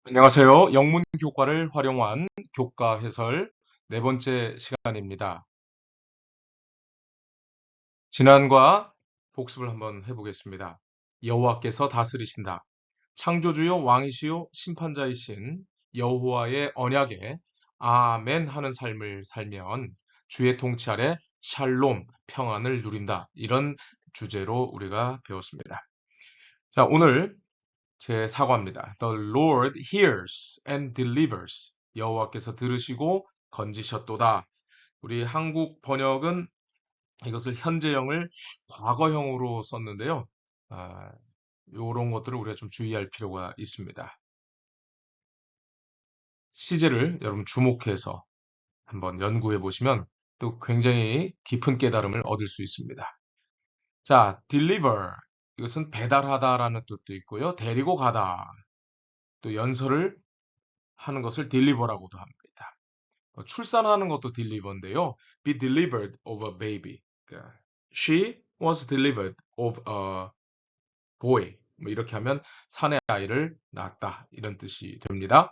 안녕하세요. 영문 교과를 활용한 교과 해설 네 번째 시간입니다. 지난과 복습을 한번 해보겠습니다. 여호와께서 다스리신다. 창조주요 왕이시요 심판자이신 여호와의 언약에 아멘 하는 삶을 살면 주의 통치 아래 샬롬, 평안을 누린다. 이런 주제로 우리가 배웠습니다. 자, 오늘 제 사과입니다. The Lord hears and delivers. 여호와께서 들으시고 건지셨도다. 우리 한국 번역은 이것을 현재형을 과거형으로 썼는데요. 아, 이런 것들을 우리가 좀 주의할 필요가 있습니다. 시제를 여러분 주목해서 한번 연구해 보시면 또 굉장히 깊은 깨달음을 얻을 수 있습니다. 자, deliver. 이것은 배달하다라는 뜻도 있고요. 데리고 가다. 또 연설을 하는 것을 deliver라고도 합니다. 출산하는 것도 deliver인데요. Be delivered of a baby. 그러니까 She was delivered of a boy. 뭐 이렇게 하면 사내 아이를 낳았다. 이런 뜻이 됩니다.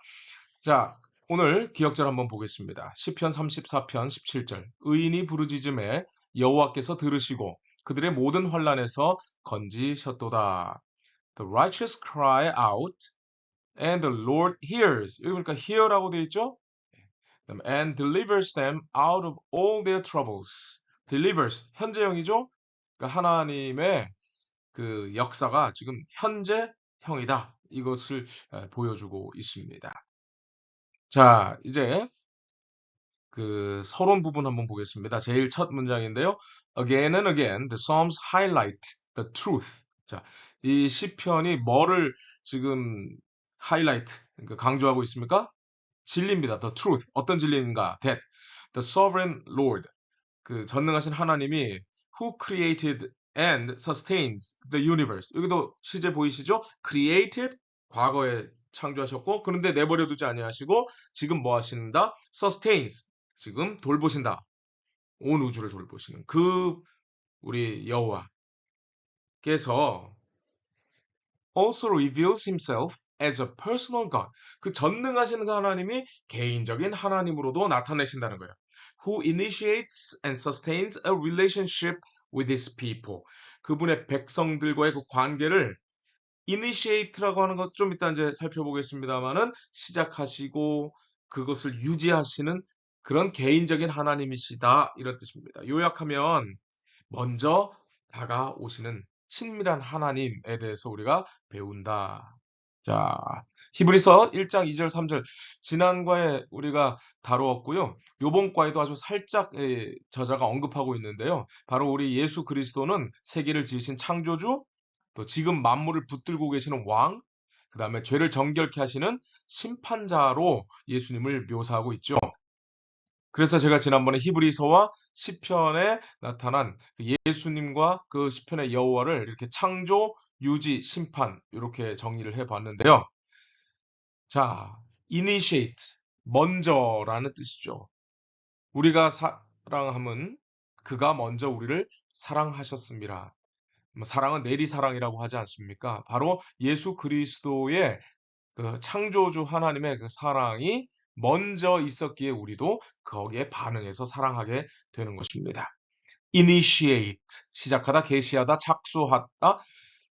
자, 오늘 기억절 한번 보겠습니다. 시편 34편 17절. 의인이 부르짖음에 여호와께서 들으시고 그들의 모든 환난에서 건지셨도다. The righteous cry out and the Lord hears. 여기 보니까 hear라고 되어 있죠? And delivers them out of all their troubles. delivers 현재형이죠. 그러니까 하나님의 그 역사가 지금 현재형이다. 이것을 보여주고 있습니다. 자, 이제 그 서론 부분 한번 보겠습니다. 제일 첫 문장인데요. Again and again, the Psalms highlight the truth. 자, 이 시편이 뭐를 지금 highlight, 그러니까 강조하고 있습니까? 진리입니다. The truth. 어떤 진리인가? That the sovereign Lord, 그 전능하신 하나님이 who created and sustains the universe. 여기도 시제 보이시죠? created, 과거에 창조하셨고, 그런데 내버려 두지 아니하시고, 지금 뭐 하신다? sustains, 지금 돌보신다. 온 우주를 돌보시는 그 우리 여호와께서 also reveals himself as a personal God. 그 전능하신 하나님이 개인적인 하나님으로도 나타내신다는 거예요. Who initiates and sustains a relationship with his people. 그분의 백성들과의 그 관계를 initiate라고 하는 것 좀 이따 이제 살펴보겠습니다만은 시작하시고 그것을 유지하시는 그런 개인적인 하나님이시다 이런 뜻입니다. 요약하면 먼저 다가오시는 친밀한 하나님에 대해서 우리가 배운다. 자, 히브리서 1장 2절 3절 지난과에 우리가 다루었고요. 요번 과에도 아주 살짝 저자가 언급하고 있는데요. 바로 우리 예수 그리스도는 세계를 지으신 창조주, 또 지금 만물을 붙들고 계시는 왕, 그 다음에 죄를 정결케 하시는 심판자로 예수님을 묘사하고 있죠. 그래서 제가 지난번에 히브리서와 시편에 나타난 예수님과 그 시편의 여호와를 이렇게 창조, 유지, 심판 이렇게 정의를 해봤는데요. 자, initiate, 먼저라는 뜻이죠. 우리가 사랑함은 그가 먼저 우리를 사랑하셨습니다. 사랑은 내리사랑이라고 하지 않습니까? 바로 예수 그리스도의 그 창조주 하나님의 그 사랑이 먼저 있었기에 우리도 거기에 반응해서 사랑하게 되는 것입니다. initiate, 시작하다, 개시하다, 착수하다,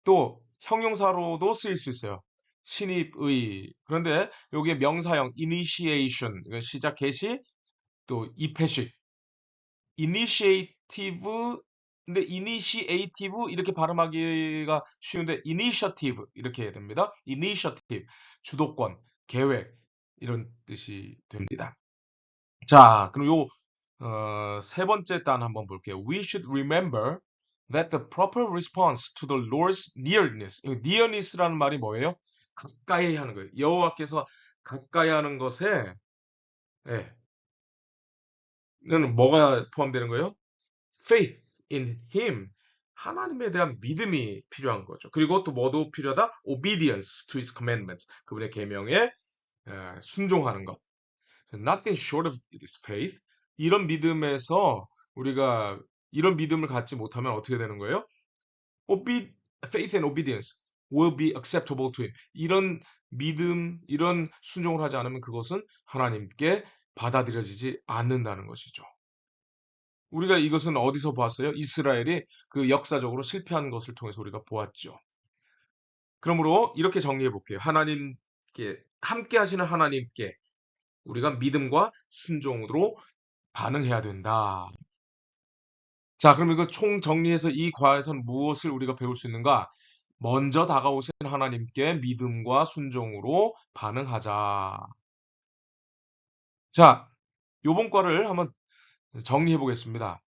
또 형용사로도 쓰일 수 있어요. 신입의. 그런데 여기에 명사형 initiation, 시작, 개시, 또 입회식, initiative, 근데 initiative 이렇게 발음하기가 쉬운데 initiative 이렇게 해야 됩니다. initiative, 주도권, 계획 이런 뜻이 됩니다. 자, 그럼 세 번째 단 한번 볼게요. We should remember that the proper response to the Lord's nearness. nearness라는 말이 뭐예요? 가까이 하는 거예요. 여호와께서 가까이 하는 것에 예, 는 뭐가 포함되는 거예요? faith in him. 하나님에 대한 믿음이 필요한 거죠. 그리고 또 뭐도 필요하다? obedience to his commandments. 그분의 계명에 순종하는 것. Nothing short of this faith. 이런 믿음에서 우리가 이런 믿음을 갖지 못하면 어떻게 되는 거예요? faith and obedience will be acceptable to him. 이런 믿음, 이런 순종을 하지 않으면 그것은 하나님께 받아들여지지 않는다는 것이죠. 우리가 이것은 어디서 보았어요? 이스라엘이 그 역사적으로 실패한 것을 통해서 우리가 보았죠. 그러므로 이렇게 정리해 볼게요. 하나님께, 함께 하시는 하나님께 우리가 믿음과 순종으로 반응해야 된다. 자, 그럼 이거 총 정리해서 이 과에서는 무엇을 우리가 배울 수 있는가? 먼저 다가오신 하나님께 믿음과 순종으로 반응하자. 자, 요번 과를 한번 정리해 보겠습니다.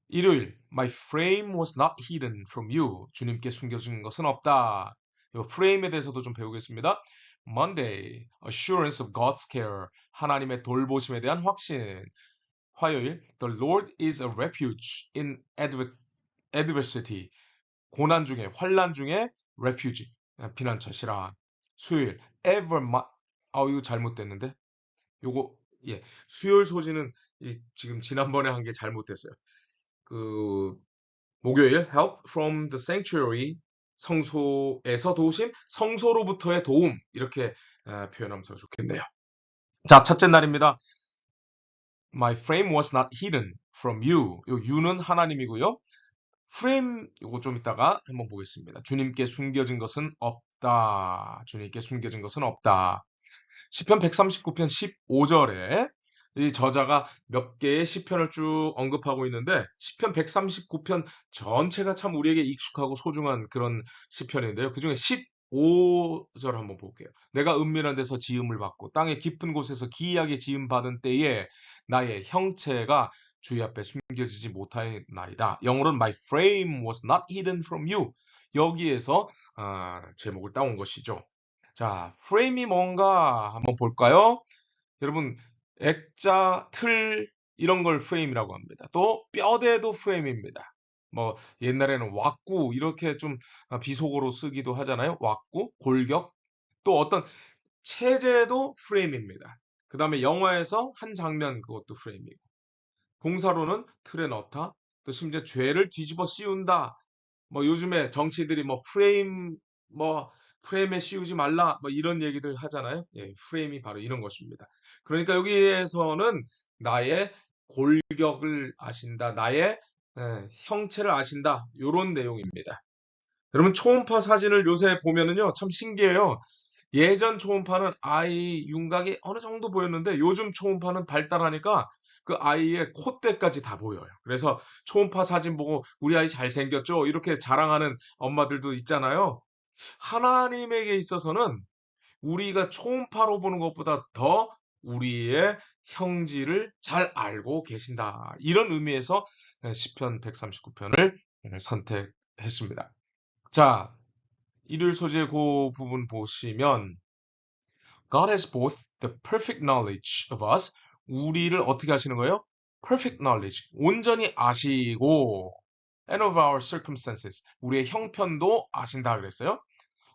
일요일, My frame was not hidden from you. 주님께 숨겨진 것은 없다. 이 frame에 대해서도 좀 배우겠습니다. Monday, assurance of God's care. 하나님의 돌보심에 대한 확신. 화요일, The Lord is a refuge in adversity. 고난 중에, 환난 중에 refuge, 피난처시라. 수요일, 이거 잘못됐는데? 요거, 예. 수요일 소지는 지금 지난번에 한 게 잘못됐어요. 그, 목요일, help from the sanctuary. 성소에서 도우심, 성소로부터의 도움. 이렇게 표현하면 더 좋겠네요. 자, 첫째 날입니다. My frame was not hidden from you. 요 you는 하나님이고요. frame 요거 좀 이따가 한번 보겠습니다. 주님께 숨겨진 것은 없다. 주님께 숨겨진 것은 없다. 시편 139편 15절에 이 저자가 몇 개의 시편을 쭉 언급하고 있는데 시편 139편 전체가 참 우리에게 익숙하고 소중한 그런 시편인데요. 그중에 15절 한번 볼게요. 내가 은밀한 데서 지음을 받고 땅의 깊은 곳에서 기이하게 지음 받은 때에 나의 형체가 주의 앞에 숨겨지지 못하나이다. 영어로는 My frame was not hidden from you. 여기에서 제목을 따온 것이죠. 자, 프레임이 뭔가 한번 볼까요? 여러분, 액자, 틀 이런 걸 프레임이라고 합니다. 또 뼈대도 프레임입니다. 뭐 옛날에는 왁구 이렇게 좀 비속어로 쓰기도 하잖아요. 왁구, 골격. 또 어떤 체제도 프레임입니다. 그 다음에 영화에서 한 장면 그것도 프레임이고. 공사로는 틀에 넣다. 또 심지어 죄를 뒤집어 씌운다. 뭐 요즘에 정치들이 뭐 프레임에 씌우지 말라 뭐 이런 얘기들 하잖아요. 예, 프레임이 바로 이런 것입니다. 그러니까 여기에서는 나의 골격을 아신다, 나의 형체를 아신다 요런 내용입니다. 여러분 초음파 사진을 요새 보면은요 참 신기해요. 예전 초음파는 아이 윤곽이 어느 정도 보였는데 요즘 초음파는 발달하니까 그 아이의 콧대까지 다 보여요. 그래서 초음파 사진 보고 우리 아이 잘생겼죠? 이렇게 자랑하는 엄마들도 있잖아요. 하나님에게 있어서는 우리가 초음파로 보는 것보다 더 우리의 형질을 잘 알고 계신다. 이런 의미에서 시편 139편을 선택했습니다. 자, 일요일 소재 그 부분 보시면 God has both the perfect knowledge of us. 우리를 어떻게 하시는 거예요? Perfect knowledge. 온전히 아시고 and of our circumstances. 우리의 형편도 아신다 그랬어요.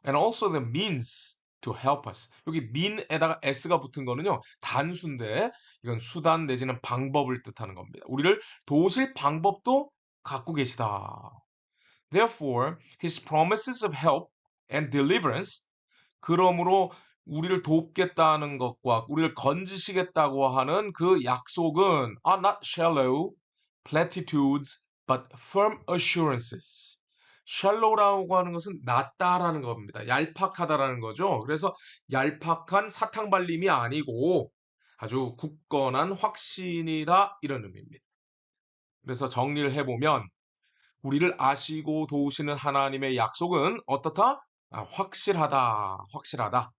And also the means to help us. 여기 mean에다가 s가 붙은 거는요. 단수인데 이건 수단 내지는 방법을 뜻하는 겁니다. 우리를 도우실 방법도 갖고 계시다. Therefore, his promises of help and deliverance 그러므로 우리를 돕겠다는 것과 우리를 건지시겠다고 하는 그 약속은 are not shallow platitudes but firm assurances. shallow라고 하는 것은 낮다라는 겁니다. 얄팍하다라는 거죠. 그래서 얄팍한 사탕발림이 아니고 아주 굳건한 확신이다 이런 의미입니다. 그래서 정리를 해보면 우리를 아시고 도우시는 하나님의 약속은 어떻다? 확실하다, 확실하다.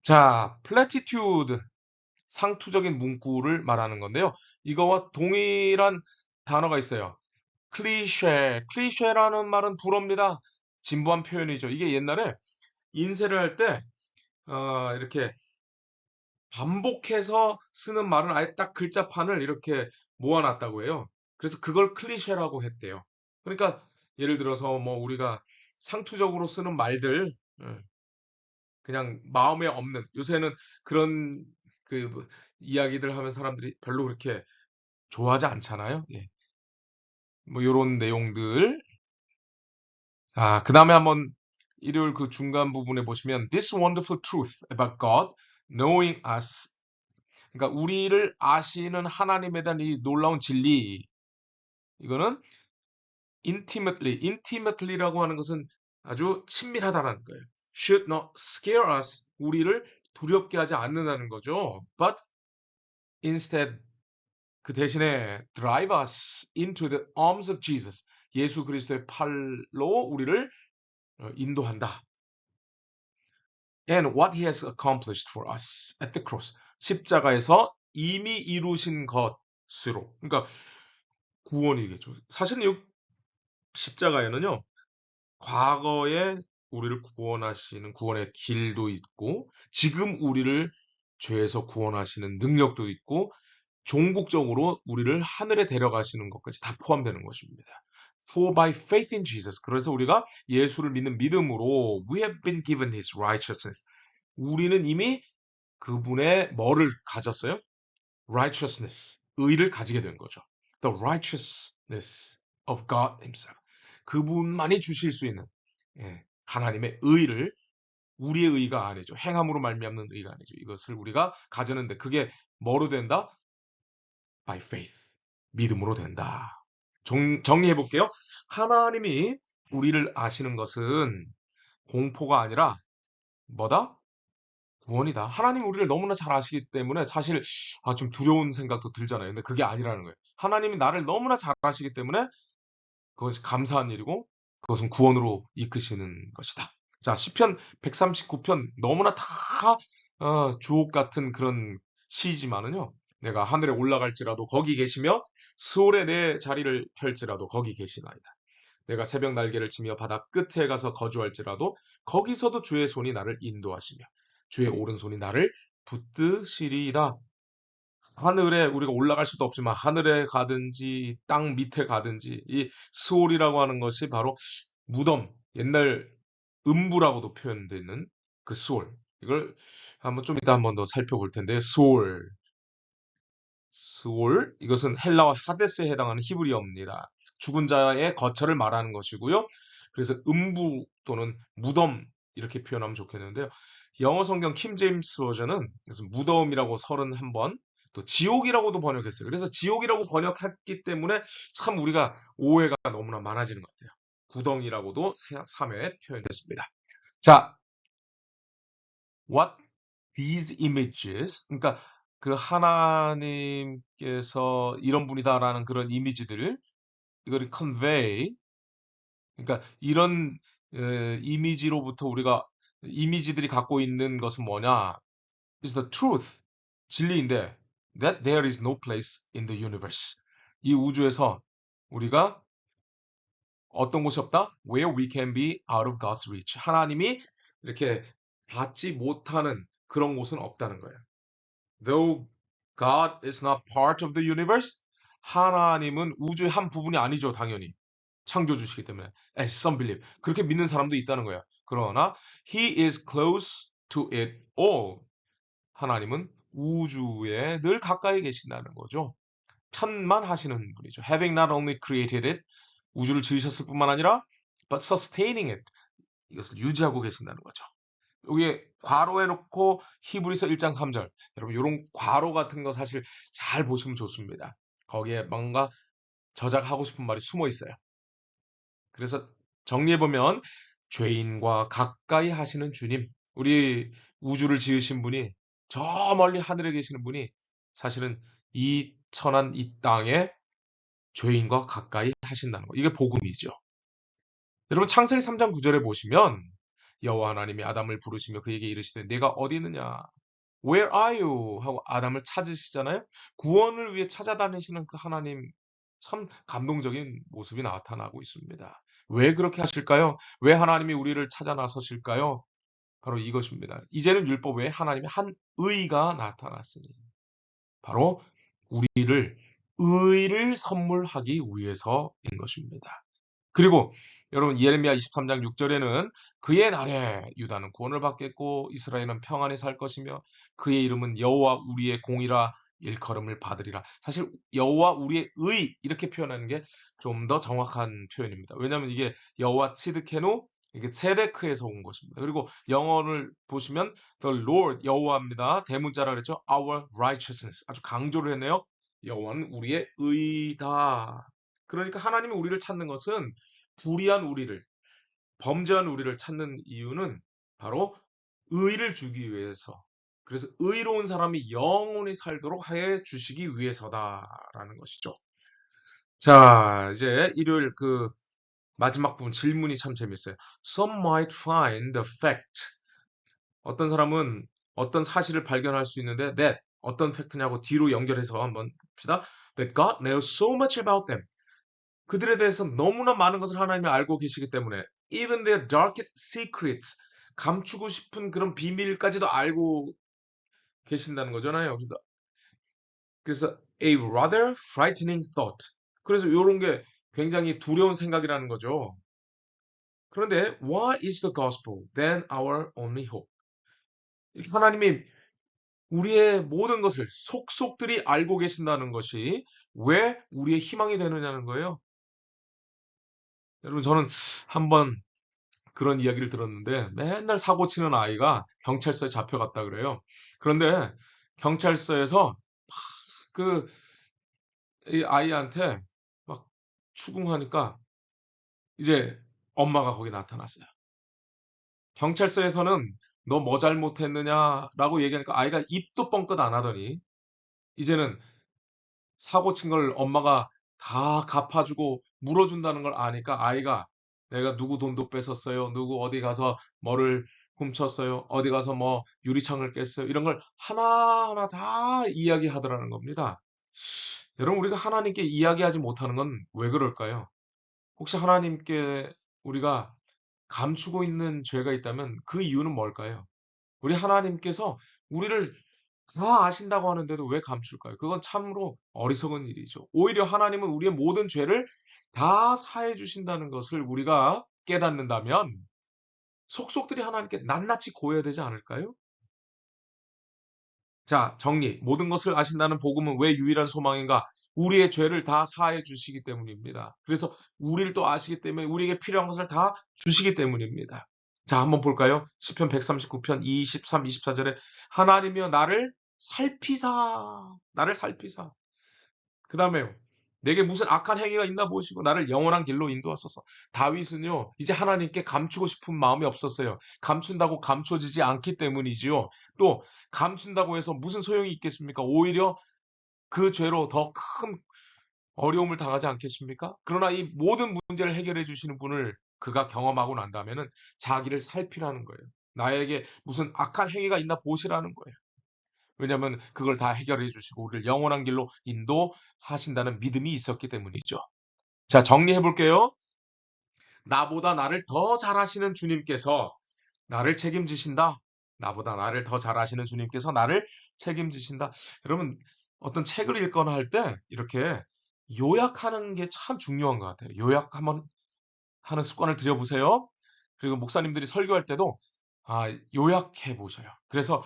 자, platitude, 상투적인 문구를 말하는 건데요. 이거와 동일한 단어가 있어요. 클리셰라는 말은 불어입니다. 진부한 표현이죠. 이게 옛날에 인쇄를 할 때, 이렇게 반복해서 쓰는 말은 아예 딱 글자판을 이렇게 모아놨다고 해요. 그래서 그걸 클리셰라고 했대요. 그러니까 예를 들어서 뭐 우리가 상투적으로 쓰는 말들, 그냥 마음에 없는 요새는 그런 뭐 이야기들 하면 사람들이 별로 그렇게 좋아하지 않잖아요. 예. 뭐 요런 내용들. 그 다음에 한번 일요일 그 중간 부분에 보시면 This wonderful truth about God knowing us. 그러니까 우리를 아시는 하나님에 대한 이 놀라운 진리. 이거는 intimately라고 하는 것은 아주 친밀하다라는 거예요. Should not scare us. 우리를 두렵게 하지 않는다는 거죠. But instead 그 대신에 drive us into the arms of Jesus. 예수 그리스도의 팔로 우리를 인도한다. And what he has accomplished for us at the cross. 십자가에서 이미 이루신 것으로. 그러니까 구원이겠죠. 사실은 이 십자가에는요. 과거에 우리를 구원하시는 구원의 길도 있고 지금 우리를 죄에서 구원하시는 능력도 있고 종국적으로 우리를 하늘에 데려가시는 것까지 다 포함되는 것입니다. For by faith in Jesus. 그래서 우리가 예수를 믿는 믿음으로 we have been given his righteousness. 우리는 이미 그분의 뭐를 가졌어요? righteousness. 의를 가지게 된 거죠. The righteousness of God himself. 그분만이 주실 수 있는 하나님의 의를 우리의 의가 아니죠. 행함으로 말미암는 의가 아니죠. 이것을 우리가 가졌는데 그게 뭐로 된다? By faith. 믿음으로 된다. 정리해 볼게요. 하나님이 우리를 아시는 것은 공포가 아니라 뭐다? 구원이다. 하나님 우리를 너무나 잘 아시기 때문에 사실 좀 두려운 생각도 들잖아요. 근데 그게 아니라는 거예요. 하나님이 나를 너무나 잘 아시기 때문에 그것이 감사한 일이고 그것은 구원으로 이끄시는 것이다. 자, 시편 139편 너무나 다 주옥 같은 그런 시지만은요. 내가 하늘에 올라갈지라도 거기 계시며 수월에 내 자리를 펼지라도 거기 계시나이다. 내가 새벽 날개를 치며 바다 끝에 가서 거주할지라도 거기서도 주의 손이 나를 인도하시며 주의 오른손이 나를 붙드시리이다. 하늘에 우리가 올라갈 수도 없지만 하늘에 가든지 땅 밑에 가든지 이 스올이라고 하는 것이 바로 무덤, 옛날 음부라고도 표현되는 그 스올. 이걸 한번 좀 이따 한번 더 살펴볼 텐데 스올, 이것은 헬라어 하데스에 해당하는 히브리어입니다. 죽은 자의 거처를 말하는 것이고요. 그래서 음부 또는 무덤 이렇게 표현하면 좋겠는데요. 영어 성경 킹 제임스 버전은 그래서 무덤이라고 31번 또 지옥이라고도 번역했어요. 그래서 지옥이라고 번역했기 때문에 참 우리가 오해가 너무나 많아지는 것 같아요. 구덩이라고도 3회 표현됐습니다. 자, what these images, 그러니까 그 하나님께서 이런 분이다라는 그런 이미지들을 이거를 convey, 그러니까 이런 이미지로부터 우리가 이미지들이 갖고 있는 것은 뭐냐? is the truth, 진리인데 that there is no place in the universe. 이 우주에서 우리가 어떤 곳이 없다? Where we can be out of God's reach. 하나님이 이렇게 닿지 못하는 그런 곳은 없다는 거예요. Though God is not part of the universe, 하나님은 우주의 한 부분이 아니죠, 당연히. 창조주시기 때문에. As some believe. 그렇게 믿는 사람도 있다는 거예요. 그러나 He is close to it all. 하나님은 우주에 늘 가까이 계신다는 거죠. 편만 하시는 분이죠. Having not only created it, 우주를 지으셨을 뿐만 아니라 but sustaining it. 이것을 유지하고 계신다는 거죠. 여기에 괄호해 놓고 히브리서 1장 3절. 여러분 이런 괄호 같은 거 사실 잘 보시면 좋습니다. 거기에 뭔가 저작하고 싶은 말이 숨어 있어요. 그래서 정리해 보면 죄인과 가까이 하시는 주님, 우리 우주를 지으신 분이 저 멀리 하늘에 계시는 분이 사실은 이 천한 이 땅에 죄인과 가까이 하신다는 거. 이게 복음이죠. 여러분 창세기 3장 9절에 보시면 여호와 하나님이 아담을 부르시며 그에게 이르시되 내가 어디 있느냐? Where are you? 하고 아담을 찾으시잖아요. 구원을 위해 찾아다니시는 그 하나님 참 감동적인 모습이 나타나고 있습니다. 왜 그렇게 하실까요? 왜 하나님이 우리를 찾아 나서실까요? 바로 이것입니다. 이제는 율법 외에 하나님의 한 의가 나타났으니 바로 우리를 의를 선물하기 위해서인 것입니다. 그리고 여러분 예레미야 23장 6절에는 그의 날에 유다는 구원을 받겠고 이스라엘은 평안히 살 것이며 그의 이름은 여호와 우리의 공이라 일컬음을 받으리라. 사실 여호와 우리의 의 이렇게 표현하는 게 좀 더 정확한 표현입니다. 왜냐하면 이게 여호와 츠드케노 이게 ጼ데크에서 온 것입니다. 그리고 영어를 보시면 the Lord 여호와입니다. 대문자라 그랬죠. Our righteousness 아주 강조를 했네요. 여호와는 우리의 의다. 그러니까 하나님이 우리를 찾는 것은 불의한 우리를 범죄한 우리를 찾는 이유는 바로 의를 주기 위해서. 그래서 의로운 사람이 영원히 살도록 해 주시기 위해서다라는 것이죠. 자, 이제 일요일 그 마지막 부분 질문이 참 재밌어요. Some might find the fact. 어떤 사람은 어떤 사실을 발견할 수 있는데 that 어떤 팩트냐고 뒤로 연결해서 한번 봅시다. That God knows so much about them. 그들에 대해서 너무나 많은 것을 하나님이 알고 계시기 때문에 even their darkest secrets 감추고 싶은 그런 비밀까지도 알고 계신다는 거잖아요. 그래서 a rather frightening thought. 그래서 이런 게 굉장히 두려운 생각이라는 거죠. 그런데 what is the gospel? Then our only hope. 하나님이 우리의 모든 것을 속속들이 알고 계신다는 것이 왜 우리의 희망이 되느냐는 거예요. 여러분 저는 한번 그런 이야기를 들었는데 맨날 사고 치는 아이가 경찰서에 잡혀갔다 그래요. 그런데 경찰서에서 그 이 아이한테 막 추궁하니까 이제 엄마가 거기 나타났어요. 경찰서에서는 너 뭐 잘못했느냐라고 얘기하니까 아이가 입도 뻥끗 안 하더니 이제는 사고 친 걸 엄마가 다 갚아주고 물어준다는 걸 아니까 아이가 내가 누구 돈도 뺏었어요. 누구 어디 가서 뭐를 훔쳤어요. 어디 가서 뭐 유리창을 깼어요. 이런 걸 하나하나 다 이야기하더라는 겁니다. 여러분, 우리가 하나님께 이야기하지 못하는 건 왜 그럴까요? 혹시 하나님께 우리가 감추고 있는 죄가 있다면 그 이유는 뭘까요? 우리 하나님께서 우리를 다 아신다고 하는데도 왜 감출까요? 그건 참으로 어리석은 일이죠. 오히려 하나님은 우리의 모든 죄를 다 사해 주신다는 것을 우리가 깨닫는다면 속속들이 하나님께 낱낱이 고해야 되지 않을까요? 자, 정리. 모든 것을 아신다는 복음은 왜 유일한 소망인가? 우리의 죄를 다 사해 주시기 때문입니다. 그래서 우리를 또 아시기 때문에 우리에게 필요한 것을 다 주시기 때문입니다. 자, 한번 볼까요? 시편 139편 23, 24절에 하나님이여 나를 살피사. 그 다음에요. 내게 무슨 악한 행위가 있나 보시고 나를 영원한 길로 인도하소서. 다윗은요, 이제 하나님께 감추고 싶은 마음이 없었어요. 감춘다고 감춰지지 않기 때문이지요. 또 감춘다고 해서 무슨 소용이 있겠습니까? 오히려 그 죄로 더 큰 어려움을 당하지 않겠습니까? 그러나 이 모든 문제를 해결해 주시는 분을 그가 경험하고 난 다음에는 자기를 살피라는 거예요. 나에게 무슨 악한 행위가 있나 보시라는 거예요. 왜냐하면 그걸 다 해결해 주시고 우리를 영원한 길로 인도하신다는 믿음이 있었기 때문이죠. 자, 정리해 볼게요. 나보다 나를 더 잘하시는 주님께서 나를 책임지신다. 나보다 나를 더 잘하시는 주님께서 나를 책임지신다. 여러분, 어떤 책을 읽거나 할 때 이렇게 요약하는 게 참 중요한 것 같아요. 요약 한번 하는 습관을 들여보세요. 그리고 목사님들이 설교할 때도 요약해 보셔요. 그래서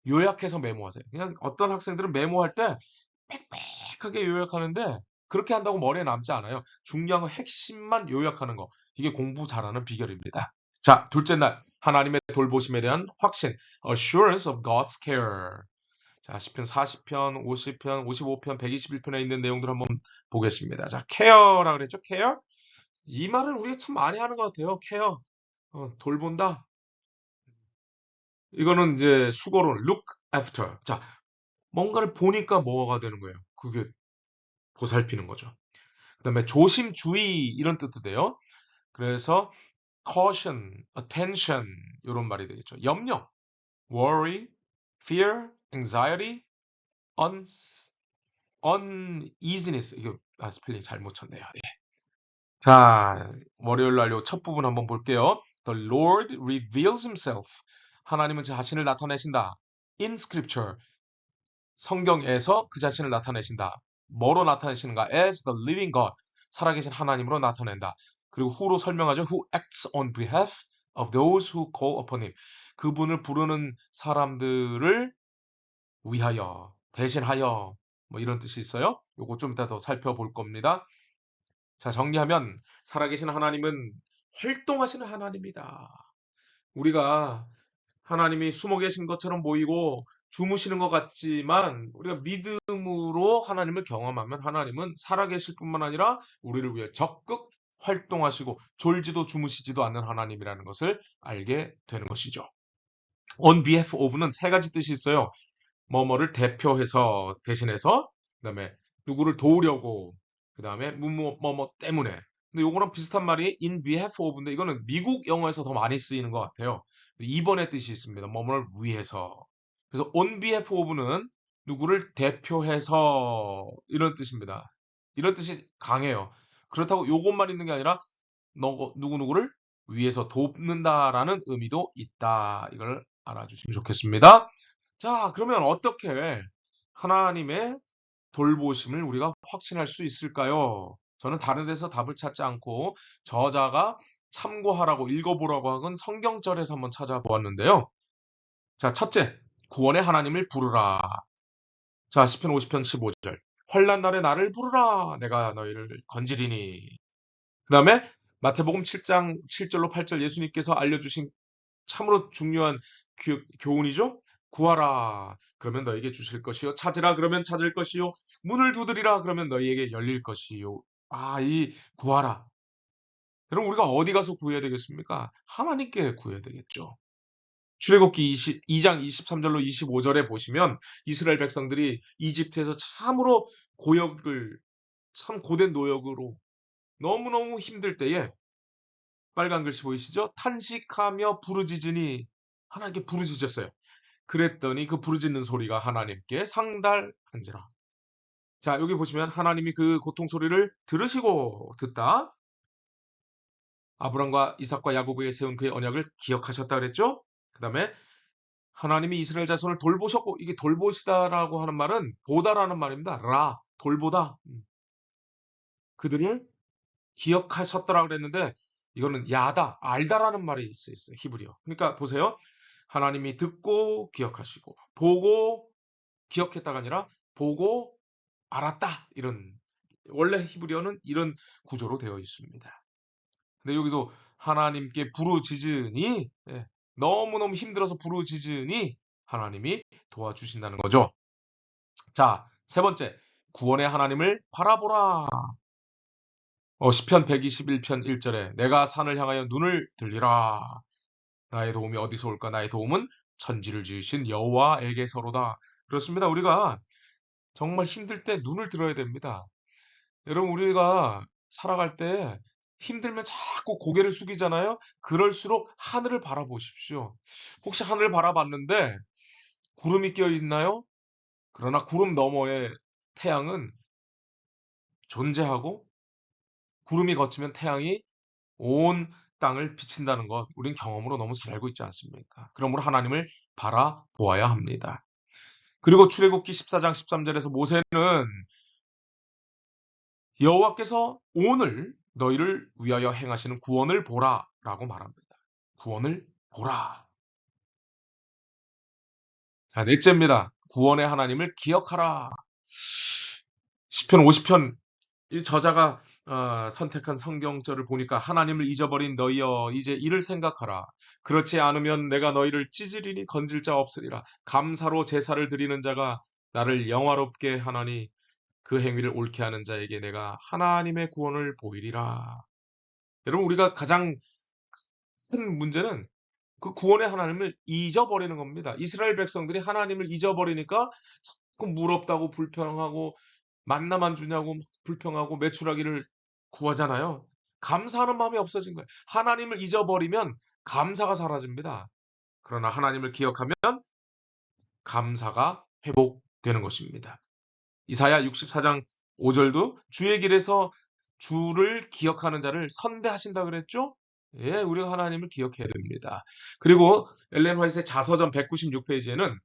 요약해서 메모하세요. 그냥 어떤 학생들은 메모할 때 빽빽하게 요약하는데 그렇게 한다고 머리에 남지 않아요. 중요한 건 핵심만 요약하는 거. 이게 공부 잘하는 비결입니다. 자, 둘째 날 하나님의 돌보심에 대한 확신, assurance of God's care. 자, 시편 40편, 50편, 55편, 121편에 있는 내용들 한번 보겠습니다. 자, care라 그랬죠? care? 이 말은 우리가 참 많이 하는 것 같아요. care. 돌본다. 이거는 이제 수거로 look after. 자, 뭔가를 보니까 뭐가 되는 거예요? 그게 보살피는 거죠. 그다음에 조심주의 이런 뜻도 돼요. 그래서 caution, attention 이런 말이 되겠죠. 염려, worry, fear, anxiety, un, uneasiness. 이거 스펠링 잘못 쳤네요. 예. 자, 월요일 날 요 첫 부분 한번 볼게요. The Lord reveals himself. 하나님은 자신을 나타내신다. In scripture. 성경에서 그 자신을 나타내신다. 뭐로 나타내시는가? As the living God. 살아계신 하나님으로 나타낸다. 그리고 who로 설명하죠. Who acts on behalf of those who call upon him. 그분을 부르는 사람들을 위하여, 대신하여 뭐 이런 뜻이 있어요. 요거 좀 이따 더 살펴볼 겁니다. 자, 정리하면 살아계신 하나님은 활동하시는 하나님이다. 우리가 하나님이 숨어 계신 것처럼 보이고 주무시는 것 같지만 우리가 믿음으로 하나님을 경험하면 하나님은 살아계실 뿐만 아니라 우리를 위해 적극 활동하시고 졸지도 주무시지도 않는 하나님이라는 것을 알게 되는 것이죠. On behalf of는 세 가지 뜻이 있어요. 뭐뭐를 대표해서 대신해서 그다음에 누구를 도우려고 그다음에 뭐뭐 때문에. 근데 요거랑 비슷한 말이 in behalf of인데 이거는 미국 영어에서 더 많이 쓰이는 것 같아요. 2번의 뜻이 있습니다. 뭐뭐를 위해서. 그래서 on behalf of는 누구를 대표해서 이런 뜻입니다. 이런 뜻이 강해요. 그렇다고 요것만 있는 게 아니라 누구누구를 위해서 돕는다라는 의미도 있다. 이걸 알아주시면 좋겠습니다. 자, 그러면 어떻게 하나님의 돌보심을 우리가 확신할 수 있을까요? 저는 다른 데서 답을 찾지 않고 저자가 참고하라고 읽어보라고 하건 성경절에서 한번 찾아보았는데요. 자, 첫째, 구원의 하나님을 부르라. 자, 시편 50편 15절. 환난 날에 나를 부르라. 내가 너희를 건지리니. 그 다음에 마태복음 7장 7절로 8절 예수님께서 알려주신 참으로 중요한 교훈이죠. 구하라. 그러면 너에게 주실 것이요. 찾으라. 그러면 찾을 것이요. 문을 두드리라. 그러면 너희에게 열릴 것이요. 아, 이 구하라. 여러분 우리가 어디 가서 구해야 되겠습니까? 하나님께 구해야 되겠죠. 출애굽기 22장 23절로 25절에 보시면 이스라엘 백성들이 이집트에서 참으로 참 고된 노역으로 너무너무 힘들 때에 빨간 글씨 보이시죠? 탄식하며 부르짖으니 하나님께 부르짖었어요. 그랬더니 그 부르짖는 소리가 하나님께 상달한지라. 자, 여기 보시면 하나님이 그 고통 소리를 들으시고 듣다. 아브람과 이삭과 야곱에게 세운 그의 언약을 기억하셨다 그랬죠? 그 다음에 하나님이 이스라엘 자손을 돌보셨고 이게 돌보시다라고 하는 말은 보다라는 말입니다. 돌보다. 그들을 기억하셨더라 그랬는데 이거는 야다, 알다라는 말이 있어요. 히브리어. 그러니까 보세요. 하나님이 듣고 기억하시고 보고 기억했다가 아니라 보고 알았다. 이런 원래 히브리어는 이런 구조로 되어 있습니다. 근데 여기도 하나님께 부르짖으니 너무너무 힘들어서 부르짖으니 하나님이 도와주신다는 거죠. 자, 세 번째. 구원의 하나님을 바라보라. 시편 121편 1절에 내가 산을 향하여 눈을 들리라. 나의 도움이 어디서 올까? 나의 도움은 천지를 지으신 여호와에게서로다. 그렇습니다. 우리가 정말 힘들 때 눈을 들어야 됩니다. 여러분 우리가 살아갈 때 힘들면 자꾸 고개를 숙이잖아요. 그럴수록 하늘을 바라보십시오. 혹시 하늘을 바라봤는데 구름이 껴 있나요? 그러나 구름 너머에 태양은 존재하고 구름이 걷히면 태양이 온 땅을 비친다는 것 우린 경험으로 너무 잘 알고 있지 않습니까? 그러므로 하나님을 바라보아야 합니다. 그리고 출애굽기 14장 13절에서 모세는 여호와께서 오늘 너희를 위하여 행하시는 구원을 보라라고 말합니다. 구원을 보라. 자, 넷째입니다. 구원의 하나님을 기억하라. 시편 50편 이 저자가 선택한 성경절을 보니까 하나님을 잊어버린 너희여 이제 이를 생각하라. 그렇지 않으면 내가 너희를 찢으리니 건질 자 없으리라. 감사로 제사를 드리는 자가 나를 영화롭게 하나니 그 행위를 옳게 하는 자에게 내가 하나님의 구원을 보이리라. 여러분 우리가 가장 큰 문제는 그 구원의 하나님을 잊어버리는 겁니다. 이스라엘 백성들이 하나님을 잊어버리니까 자꾸 무럽다고 불평하고 만나만 주냐고 불평하고 메추라기를 구하잖아요. 감사하는 마음이 없어진 거예요. 하나님을 잊어버리면 감사가 사라집니다. 그러나 하나님을 기억하면 감사가 회복되는 것입니다. 이사야 64장 5절도 주의 길에서 주를 기억하는 자를 선대하신다 그랬죠? 예, 우리가 하나님을 기억해야 됩니다. 그리고 엘렌 화이트의 자서전 196페이지에는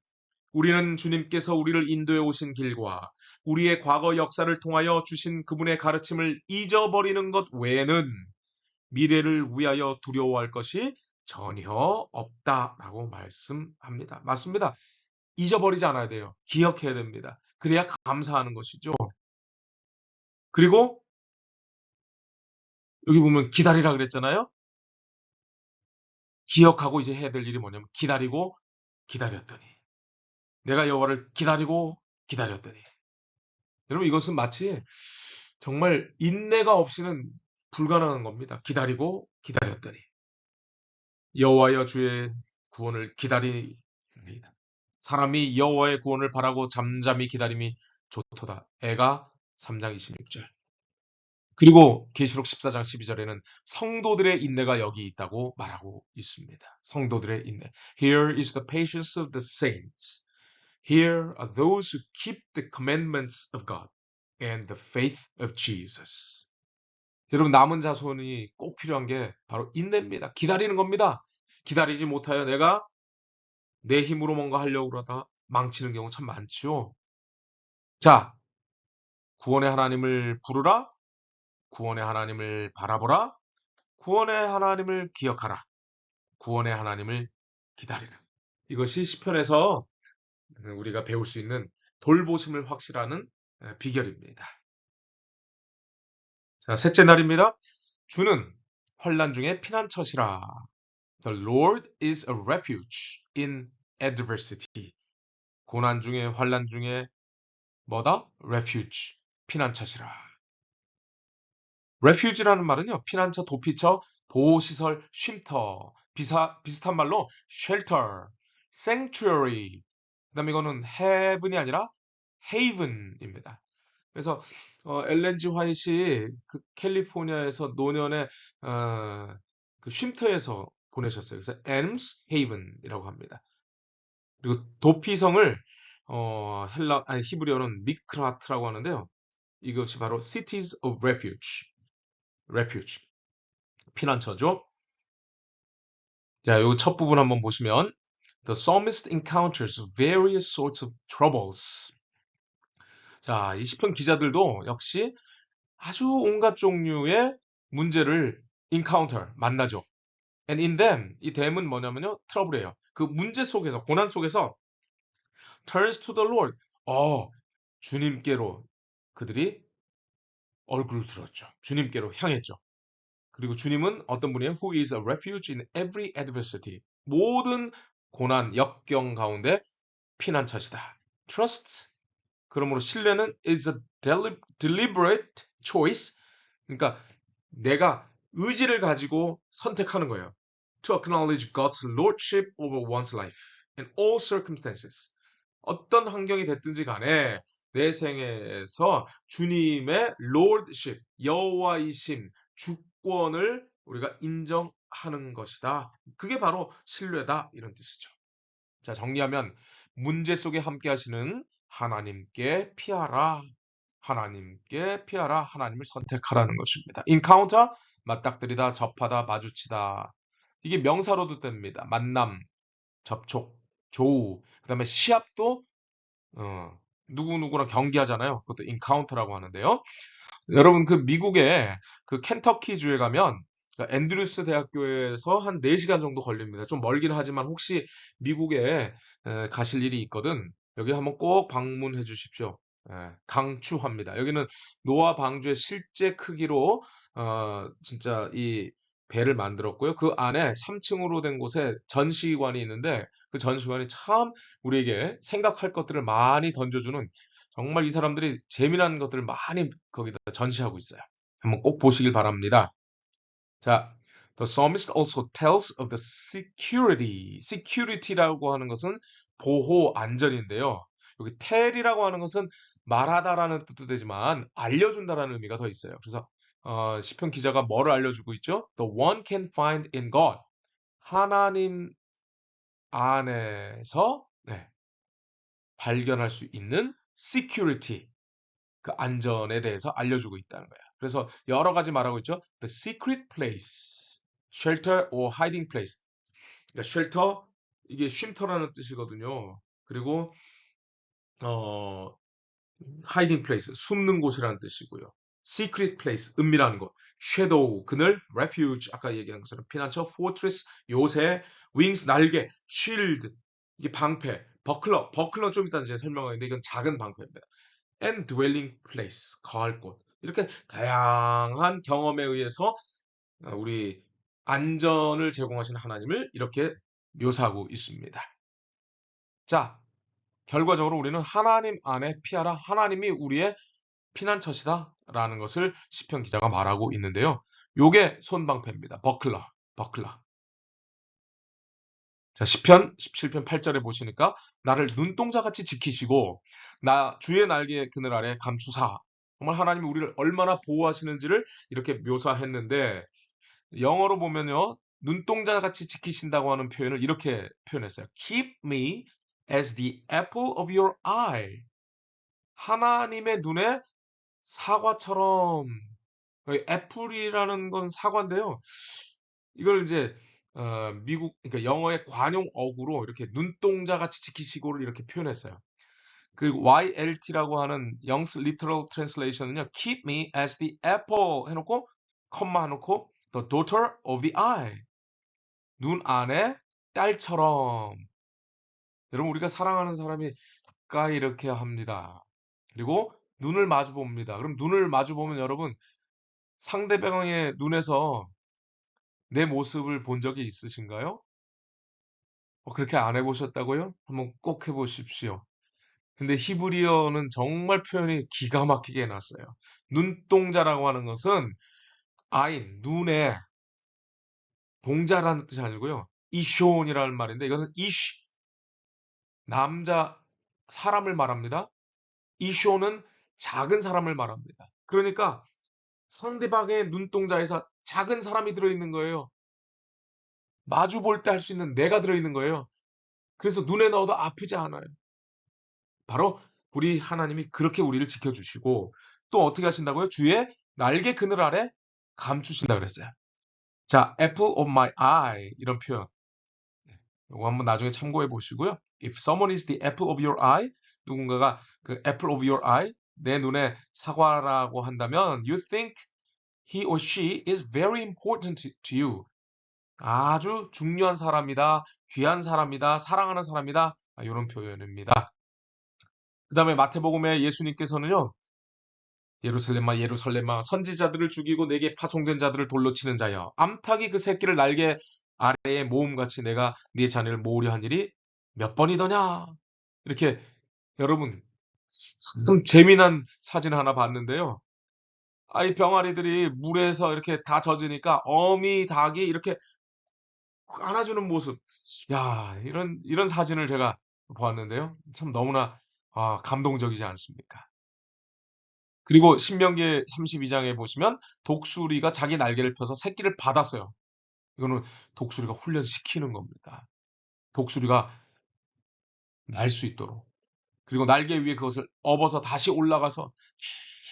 우리는 주님께서 우리를 인도해 오신 길과 우리의 과거 역사를 통하여 주신 그분의 가르침을 잊어버리는 것 외에는 미래를 위하여 두려워할 것이 전혀 없다라고 말씀합니다. 맞습니다. 잊어버리지 않아야 돼요. 기억해야 됩니다. 그래야 감사하는 것이죠. 그리고 여기 보면 기다리라 그랬잖아요. 기억하고 이제 해야 될 일이 뭐냐면 기다리고 기다렸더니 내가 여호와를 기다리고 기다렸더니 여러분 이것은 마치 정말 인내가 없이는 불가능한 겁니다. 기다리고 기다렸더니 여호와여 주의 구원을 기다리니다. 사람이 여호와의 구원을 바라고 잠잠히 기다림이 좋도다. 애가 3장 26절. 그리고 계시록 14장 12절에는 성도들의 인내가 여기 있다고 말하고 있습니다. 성도들의 인내. Here is the patience of the saints. Here are those who keep the commandments of God and the faith of Jesus. 여러분 남은 자손이 꼭 필요한 게 바로 인내입니다. 기다리는 겁니다. 기다리지 못하여 내가 내 힘으로 뭔가 하려고 그러다 망치는 경우 참 많죠. 자, 구원의 하나님을 부르라. 구원의 하나님을 바라보라. 구원의 하나님을 기억하라. 구원의 하나님을 기다리라. 이것이 시편에서 우리가 배울 수 있는 돌보심을 확실하는 비결입니다. 자, 셋째 날입니다. 주는 환난 중에 피난처시라. The Lord is a refuge in adversity. 고난 중에 환난 중에 뭐다? refuge, 피난처시라. refuge라는 말은요. 피난처, 도피처, 보호시설, 쉼터, 비슷한 말로 shelter, sanctuary, 그다음에 이거는 heaven이 아니라 haven입니다. 그래서 엘렌 G 화이트이 그 캘리포니아에서 노년에 그 쉼터에서 보내셨어요. 그래서 Elms Haven이라고 합니다. 그리고 도피성을 히브리어는 미크라트라고 하는데요. 이것이 바로 Cities of Refuge, 피난처죠. 자, 요 첫 부분 한번 보시면 The psalmist encounters various sorts of troubles. 자, 이 시편 기자들도 역시 아주 온갖 종류의 문제를 encounter, 만나죠. And in them, 이 them은 뭐냐면요, 트러블이에요. 그 문제 속에서, 고난 속에서 turns to the Lord. 주님께로 그들이 얼굴을 들었죠. 주님께로 향했죠. 그리고 주님은 어떤 분이에요? Who is a refuge in every adversity. 모든 고난, 역경 가운데 피난처시다. Trust. 그러므로 신뢰는 is a deliberate choice. 그러니까 내가 의지를 가지고 선택하는 거예요. To acknowledge God's lordship over one's life in all circumstances. 어떤 환경이 됐든지 간에 내 생애에서 주님의 lordship, 여호와이심, 주권을 우리가 인정하는 것이다. 그게 바로 신뢰다 이런 뜻이죠. 자, 정리하면 문제 속에 함께 하시는 하나님께 피하라. 하나님께 피하라. 하나님을 선택하라는 것입니다. encounter, 맞닥뜨리다, 접하다, 마주치다. 이게 명사로도 됩니다. 만남, 접촉, 조우. 그 다음에 시합도 누구누구랑 경기하잖아요. 그것도 encounter라고 하는데요. 여러분 그 미국의 그 켄터키 주에 가면 그 앤드루스 대학교에서 한 4시간 정도 걸립니다. 좀 멀긴 하지만 혹시 미국에 가실 일이 있거든 여기 한번 꼭 방문해 주십시오. 강추합니다. 여기는 노아 방주의 실제 크기로 진짜 이 배를 만들었고요. 그 안에 3층으로 된 곳에 전시관이 있는데 그 전시관이 참 우리에게 생각할 것들을 많이 던져주는 정말 이 사람들이 재미난 것들을 많이 거기다 전시하고 있어요. 한번 꼭 보시길 바랍니다. 자, the psalmist also tells of the security. security라고 하는 것은 보호, 안전인데요. 여기 tell이라고 하는 것은 말하다라는 뜻도 되지만 알려준다라는 의미가 더 있어요. 그래서 시편 기자가 뭐를 알려주고 있죠? The one can find in God. 하나님 안에서 발견할 수 있는 security. 그 안전에 대해서 알려주고 있다는 거야. 그래서 여러 가지 말하고 있죠. The secret place, shelter or hiding place. 그러니까 shelter 이게 쉼터라는 뜻이거든요. 그리고 어, hiding place 숨는 곳이라는 뜻이고요. secret place 은밀한 곳, shadow 그늘, refuge 아까 얘기한 것처럼 피난처, fortress 요새, wings 날개, shield 이게 방패, 버클러 좀 이따 이제 설명하는데 이건 작은 방패입니다. and dwelling place, 거할 곳. 이렇게 다양한 경험에 의해서 우리 안전을 제공하시는 하나님을 이렇게 묘사하고 있습니다. 자, 결과적으로 우리는 하나님 안에 피하라. 하나님이 우리의 피난처시다 라는 것을 시편 기자가 말하고 있는데요. 요게 손방패입니다. 버클러. 자, 시편 17편 8절에 보시니까 나를 눈동자같이 지키시고 나 주의 날개 그늘 아래 감추사. 정말 하나님이 우리를 얼마나 보호하시는지를 이렇게 묘사했는데 영어로 보면요. 눈동자같이 지키신다고 하는 표현을 이렇게 표현했어요. Keep me as the apple of your eye. 하나님의 눈에 사과처럼. 애플이라는 건 사과인데요. 이걸 이제 미국 그러니까 영어의 관용 어구로 이렇게 눈동자같이 지키시고를 이렇게 표현했어요. 그 YLT라고 하는 Young's Literal Translation은요. Keep me as the apple 해놓고 컴마 해놓고 the daughter of the eye. 눈 안에 딸처럼. 여러분 우리가 사랑하는 사람이 가까이 이렇게 합니다. 그리고 눈을 마주 봅니다. 그럼 눈을 마주 보면 여러분 상대방의 눈에서 내 모습을 본 적이 있으신가요? 그렇게 안 해보셨다고요? 한번 꼭 해보십시오. 근데 히브리어는 정말 표현이 기가 막히게 해놨어요. 눈동자라고 하는 것은 아인, 눈에 동자라는 뜻이 아니고요. 이쇼온이라는 말인데 이것은 남자, 사람을 말합니다. 이쇼는 작은 사람을 말합니다. 그러니까 상대방의 눈동자에서 작은 사람이 들어있는 거예요. 마주 볼 때 할 수 있는 내가 들어있는 거예요. 그래서 눈에 넣어도 아프지 않아요. 바로 우리 하나님이 그렇게 우리를 지켜주시고 또 어떻게 하신다고요? 주의 날개 그늘 아래 감추신다 그랬어요. 자, apple of my eye 이런 표현. 이거 한번 나중에 참고해 보시고요. If someone is the apple of your eye, 누군가가 그 apple of your eye, 내 눈에 사과라고 한다면 you think he or she is very important to you. 아주 중요한 사람이다, 귀한 사람이다, 사랑하는 사람이다. 이런 표현입니다. 그 다음에 마태복음에 예수님께서는요. 예루살렘아 선지자들을 죽이고 내게 파송된 자들을 돌로 치는 자여 암탉이 그 새끼를 날개 아래에 모음같이 내가 네 자녀를 모으려 한 일이 몇 번이더냐. 이렇게 여러분 참 재미난 사진 하나 봤는데요. 이 병아리들이 물에서 이렇게 다 젖으니까 어미 닭이 이렇게 안아주는 모습. 야, 이런 사진을 제가 보았는데요. 참 너무나 감동적이지 않습니까? 그리고 신명기 32장에 보시면 독수리가 자기 날개를 펴서 새끼를 받았어요. 이거는 독수리가 훈련시키는 겁니다. 독수리가 날 수 있도록. 그리고 날개 위에 그것을 업어서 다시 올라가서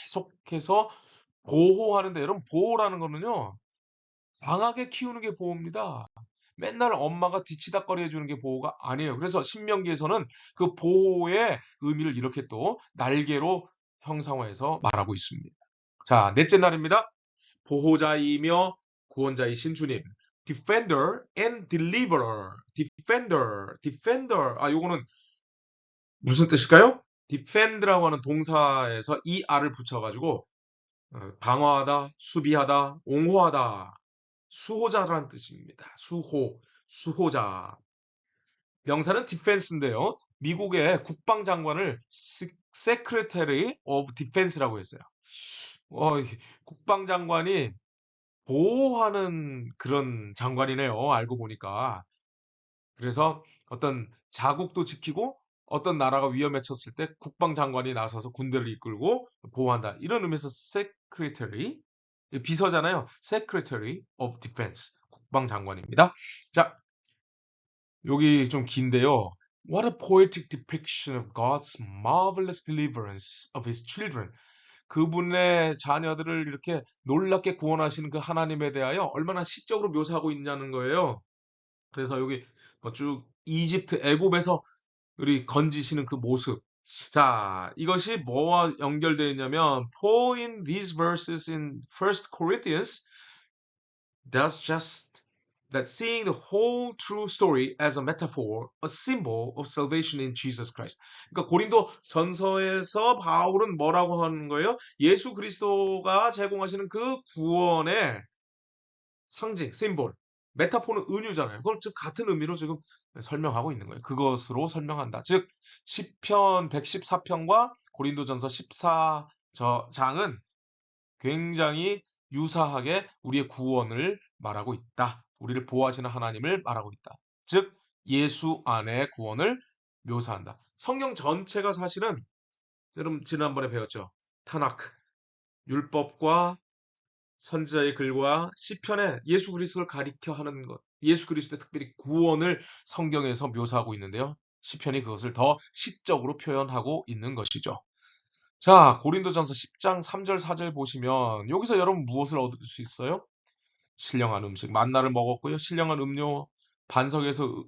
계속해서 보호하는데 여러분 보호라는 거는요. 강하게 키우는 게 보호입니다. 맨날 엄마가 뒤치다꺼리 해주는 게 보호가 아니에요. 그래서 신명기에서는 그 보호의 의미를 이렇게 또 날개로 형상화해서 말하고 있습니다. 자, 넷째 날입니다. 보호자이며 구원자이신 주님. Defender and Deliverer. Defender. 요거는 무슨 뜻일까요? Defend라고 하는 동사에서 er를 붙여가지고 방어하다, 수비하다, 옹호하다, 수호자라는 뜻입니다. 수호자. 명사는 defense인데요. 미국의 국방장관을 Secretary of Defense라고 했어요. 국방장관이 보호하는 그런 장관이네요. 알고 보니까. 그래서 어떤 자국도 지키고 어떤 나라가 위험에 쳤을 때 국방장관이 나서서 군대를 이끌고 보호한다. 이런 의미에서 Secretary, 비서잖아요. Secretary of Defense, 국방장관입니다. 자, 여기 좀 긴데요. What a poetic depiction of God's marvelous deliverance of His children. 그분의 자녀들을 이렇게 놀랍게 구원하시는 그 하나님에 대하여 얼마나 시적으로 묘사하고 있냐는 거예요. 그래서 여기 쭉 이집트 애굽에서 우리 건지시는 그 모습. 자, 이것이 뭐와 연결되어 있냐면 Paul in these verses in 1 Corinthians does just that, seeing the whole true story as a metaphor, a symbol of salvation in Jesus Christ. 그러니까 고린도 전서에서 바울은 뭐라고 하는 거예요? 예수 그리스도가 제공하시는 그 구원의 상징, 심볼, 메타포는 은유잖아요. 그걸 즉 같은 의미로 지금 설명하고 있는 거예요. 그것으로 설명한다. 즉 시편 114편과 고린도전서 14장은 굉장히 유사하게 우리의 구원을 말하고 있다. 우리를 보호하시는 하나님을 말하고 있다. 즉 예수 안에 구원을 묘사한다. 성경 전체가 사실은 여러분 지난번에 배웠죠. 타나크, 율법과 선지자의 글과 시편에 예수 그리스도를 가리켜 하는 것, 예수 그리스도의 특별히 구원을 성경에서 묘사하고 있는데요. 시편이 그것을 더 시적으로 표현하고 있는 것이죠. 자, 고린도전서 10장 3절 4절 보시면 여기서 여러분 무엇을 얻을 수 있어요? 신령한 음식, 만나를 먹었고요. 신령한 음료 반석에서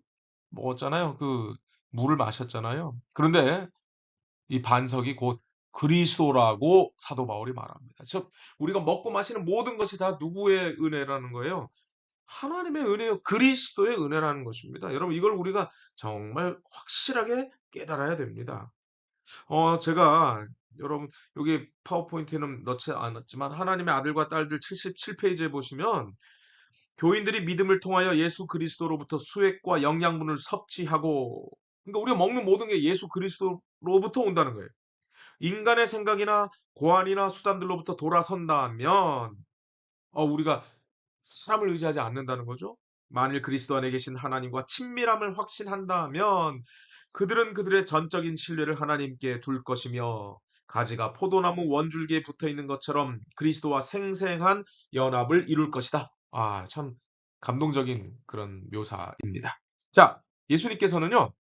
먹었잖아요. 그 물을 마셨잖아요. 그런데 이 반석이 곧 그리스도라고 사도 바울이 말합니다. 즉 우리가 먹고 마시는 모든 것이 다 누구의 은혜라는 거예요? 하나님의 은혜요. 그리스도의 은혜라는 것입니다. 여러분 이걸 우리가 정말 확실하게 깨달아야 됩니다. 제가 여러분 여기 파워포인트에는 넣지 않았지만 하나님의 아들과 딸들 77페이지에 보시면 교인들이 믿음을 통하여 예수 그리스도로부터 수액과 영양분을 섭취하고 그러니까 우리가 먹는 모든 게 예수 그리스도로부터 온다는 거예요. 인간의 생각이나 고안이나 수단들로부터 돌아선다면 우리가 사람을 의지하지 않는다는 거죠. 만일 그리스도 안에 계신 하나님과 친밀함을 확신한다면 그들은 그들의 전적인 신뢰를 하나님께 둘 것이며 가지가 포도나무 원줄기에 붙어 있는 것처럼 그리스도와 생생한 연합을 이룰 것이다. 참 감동적인 그런 묘사입니다. 자, 예수님께서는요.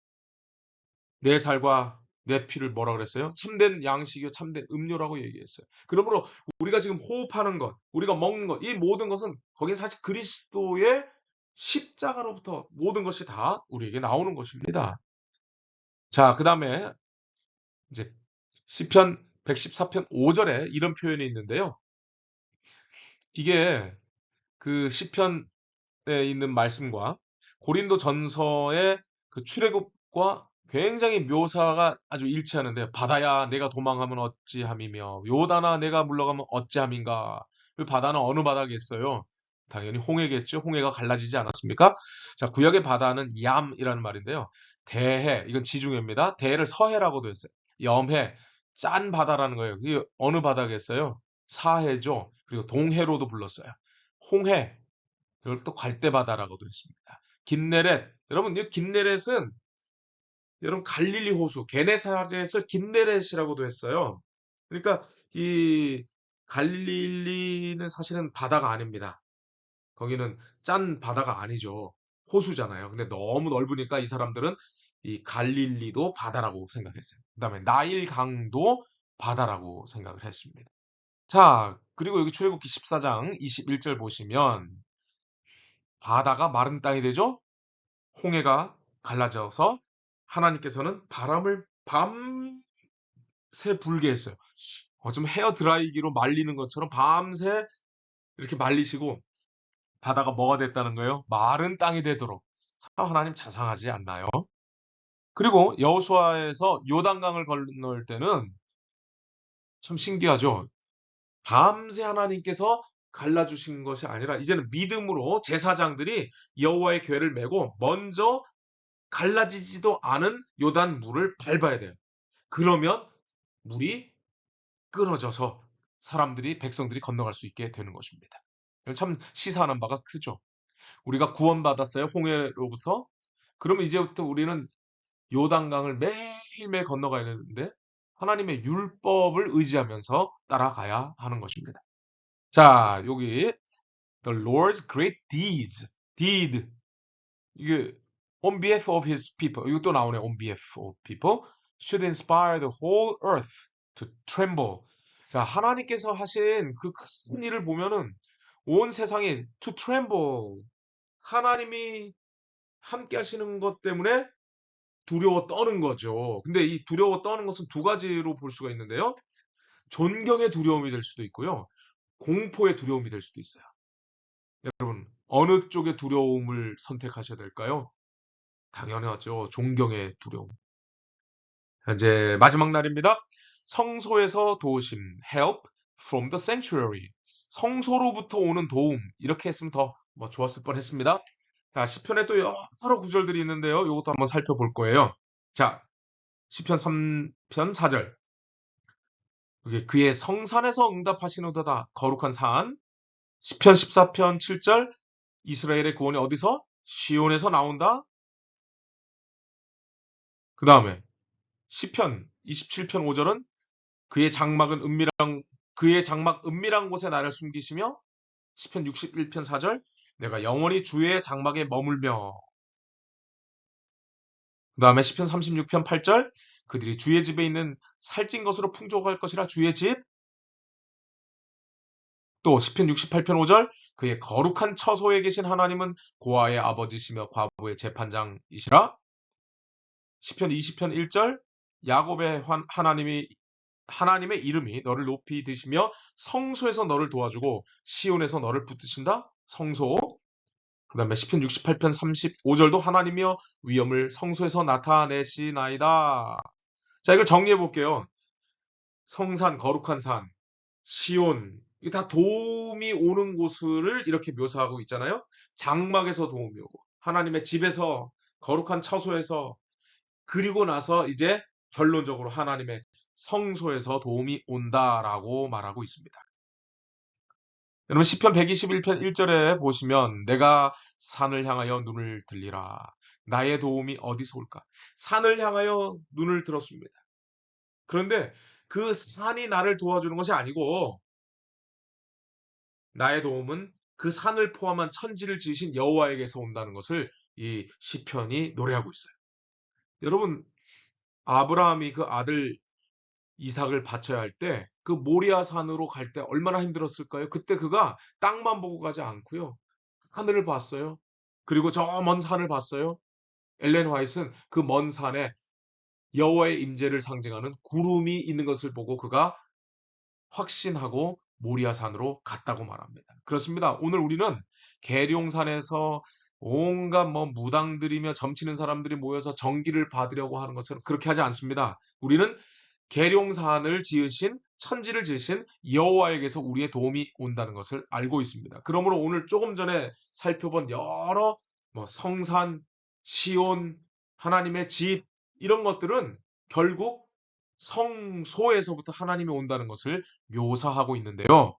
내 살과 내 피를 뭐라 그랬어요? 참된 양식이요, 참된 음료라고 얘기했어요. 그러므로 우리가 지금 호흡하는 것, 우리가 먹는 것, 이 모든 것은 거기에 사실 그리스도의 십자가로부터 모든 것이 다 우리에게 나오는 것입니다. 자, 그 다음에 이제 시편 114편 5절에 이런 표현이 있는데요. 이게 그 시편에 있는 말씀과 고린도 전서의 그 출애굽과 굉장히 묘사가 아주 일치하는데요. 바다야 내가 도망하면 어찌함이며 요단아 내가 물러가면 어찌함인가. 그 바다는 어느 바다겠어요? 당연히 홍해겠죠. 홍해가 갈라지지 않았습니까? 자, 구약의 바다는 얌이라는 말인데요. 대해, 이건 지중해입니다. 대해를 서해라고도 했어요. 염해, 짠 바다라는 거예요. 이게 어느 바다겠어요? 사해죠. 그리고 동해로도 불렀어요. 홍해, 이걸 또 갈대바다라고도 했습니다. 긴네렛, 여러분 이 긴네렛은 여러분 갈릴리 호수, 게네사렛을 긴네렛이라고도 했어요. 그러니까 이 갈릴리는 사실은 바다가 아닙니다. 거기는 짠 바다가 아니죠. 호수잖아요. 근데 너무 넓으니까 이 사람들은 이 갈릴리도 바다라고 생각했어요. 그다음에 나일 강도 바다라고 생각을 했습니다. 자, 그리고 여기 출애굽기 14장 21절 보시면 바다가 마른 땅이 되죠? 홍해가 갈라져서 하나님께서는 바람을 밤새 불게 했어요. 좀 헤어 드라이기로 말리는 것처럼 밤새 이렇게 말리시고 바다가 뭐가 됐다는 거예요? 마른 땅이 되도록. 하나님 자상하지 않나요? 그리고 여호수아에서 요단강을 건널 때는 참 신기하죠. 밤새 하나님께서 갈라주신 것이 아니라 이제는 믿음으로 제사장들이 여호와의 궤를 메고 먼저 갈라지지도 않은 요단 물을 밟아야 돼요. 그러면 물이 끊어져서 사람들이 백성들이 건너갈 수 있게 되는 것입니다. 참 시사하는 바가 크죠. 우리가 구원받았어요. 홍해로부터. 그러면 이제부터 우리는 요단강을 매일매일 건너가야 되는데 하나님의 율법을 의지하면서 따라가야 하는 것입니다. 자, 여기 The Lord's great deeds. Deed. 이게 on behalf of his people. 이것도 나오네. On behalf of people. Should inspire the whole earth to tremble. 자, 하나님께서 하신 그 큰 일을 보면은 온 세상이 to tremble. 하나님이 함께 하시는 것 때문에 두려워 떠는 거죠. 근데 이 두려워 떠는 것은 두 가지로 볼 수가 있는데요. 존경의 두려움이 될 수도 있고요. 공포의 두려움이 될 수도 있어요. 여러분, 어느 쪽의 두려움을 선택하셔야 될까요? 당연하죠. 존경의 두려움. 이제 마지막 날입니다. 성소에서 도우심, help from the sanctuary. 성소로부터 오는 도움. 이렇게 했으면 더 좋았을 뻔했습니다. 자, 시편에 또 여러 구절들이 있는데요. 이것도 한번 살펴볼 거예요. 자, 시편 3편 4절. 이게 그의 성산에서 응답하시노도다. 거룩한 산. 시편 14편 7절. 이스라엘의 구원이 어디서? 시온에서 나온다. 그 다음에 시편 27편 5절은 그의 장막 은밀한 곳에 나를 숨기시며 시편 61편 4절 내가 영원히 주의 장막에 머물며 그 다음에 시편 36편 8절 그들이 주의 집에 있는 살찐 것으로 풍족할 것이라 주의 집 또 시편 68편 5절 그의 거룩한 처소에 계신 하나님은 고아의 아버지시며 과부의 재판장이시라 시편 20편 1절 야곱의 하나님의 이름이 너를 높이 드시며 성소에서 너를 도와주고 시온에서 너를 붙드신다. 성소. 그다음에 시편 68편 35절도 하나님이여 위엄을 성소에서 나타내시나이다. 자, 이걸 정리해 볼게요. 성산, 거룩한 산, 시온. 이게 다 도움이 오는 곳을 이렇게 묘사하고 있잖아요. 장막에서 도움이 오고 하나님의 집에서 거룩한 처소에서 그리고 나서 이제 결론적으로 하나님의 성소에서 도움이 온다라고 말하고 있습니다. 여러분 시편 121편 1절에 보시면 내가 산을 향하여 눈을 들리라. 나의 도움이 어디서 올까? 산을 향하여 눈을 들었습니다. 그런데 그 산이 나를 도와주는 것이 아니고 나의 도움은 그 산을 포함한 천지를 지으신 여호와에게서 온다는 것을 이 시편이 노래하고 있어요. 여러분 아브라함이 그 아들 이삭을 바쳐야 할 때 그 모리아 산으로 갈 때 얼마나 힘들었을까요? 그때 그가 땅만 보고 가지 않고요. 하늘을 봤어요. 그리고 저 먼 산을 봤어요. 엘렌 화이트는 그 먼 산에 여호와의 임재를 상징하는 구름이 있는 것을 보고 그가 확신하고 모리아 산으로 갔다고 말합니다. 그렇습니다. 오늘 우리는 계룡산에서 온갖 무당들이며 점치는 사람들이 모여서 정기를 받으려고 하는 것처럼 그렇게 하지 않습니다. 우리는 계룡산을 지으신 천지를 지으신 여호와에게서 우리의 도움이 온다는 것을 알고 있습니다. 그러므로 오늘 조금 전에 살펴본 여러 성산, 시온, 하나님의 집 이런 것들은 결국 성소에서부터 하나님이 온다는 것을 묘사하고 있는데요.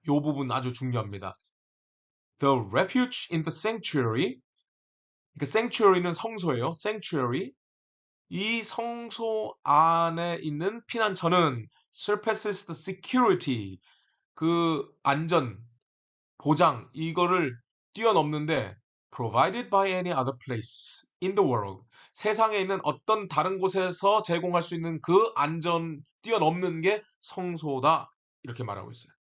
이 부분 아주 중요합니다. The refuge in the sanctuary. 그러니까 sanctuary는 성소예요. sanctuary. 이 성소 안에 있는 피난처는 surpasses the security. 그 안전, 보장 이거를 뛰어넘는데 provided by any other place in the world. 세상에 있는 어떤 다른 곳에서 제공할 수 있는 그 안전 뛰어넘는 게 성소다. 이렇게 말하고 있어요.